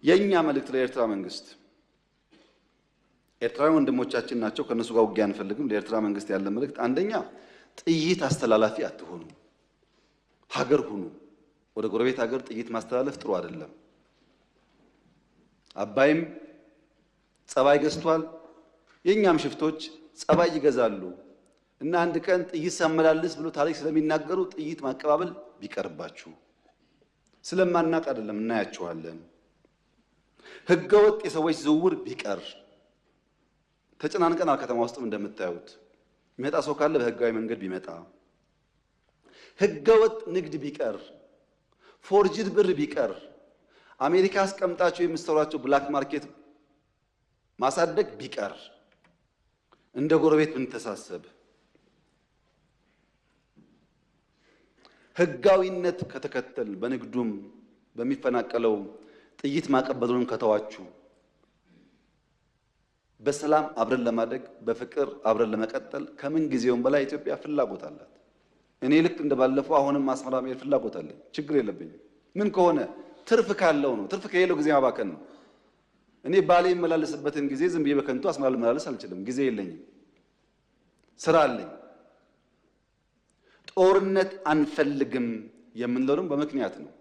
የኛ መልእክት ለኤርትራ መንግስት ኤርትራውያን ወንድሞቻችን ናቸው። ከነሱ ጋር ውጊያ አንፈልግም። ለኤርትራ መንግስት ያለ መልእክት አንደኛ ጥይት አስተላላፊ አትሆኑ፣ ሀገር ሁኑ። ወደ ጎረቤት ሀገር ጥይት ማስተላለፍ ጥሩ አይደለም። አባይም ጸባይ ገዝቷል፣ የኛም ሽፍቶች ጸባይ ይገዛሉ እና አንድ ቀን ጥይት ሳመላልስ ብሎ ታሪክ ስለሚናገሩ ጥይት ማቀባበል ቢቀርባችሁ። ስለማናቅ አይደለም፣ እናያቸዋለን። ህገወጥ የሰዎች ዝውውር ቢቀር። ተጨናንቀናል። ከተማ ውስጥም እንደምታዩት የሚመጣ ሰው ካለ በህጋዊ መንገድ ቢመጣ። ህገወጥ ንግድ ቢቀር፣ ፎርጅድ ብር ቢቀር፣ አሜሪካ አስቀምጣቸው የምትሰሯቸው ብላክ ማርኬት ማሳደግ ቢቀር፣ እንደ ጎረቤት ብንተሳሰብ፣ ህጋዊነት ከተከተል በንግዱም በሚፈናቀለው ጥይት ማቀበሉን ከተዋችሁ በሰላም አብረን ለማደግ በፍቅር አብረን ለመቀጠል ከምን ጊዜውም በላይ ኢትዮጵያ ፍላጎት አላት። እኔ ልክ እንደባለፈው አሁንም አስመራ መሄድ ፍላጎት አለኝ። ችግር የለብኝም። ምን ከሆነ ትርፍ ካለው ነው። ትርፍ ከሌለው ጊዜ ማባከን ነው። እኔ ባሌ የመላለስበትን ጊዜ ዝም ብዬ በከንቱ አስመራ ልመላለስ አልችልም። ጊዜ የለኝም፣ ስራ አለኝ። ጦርነት አንፈልግም የምንለው በምክንያት ነው።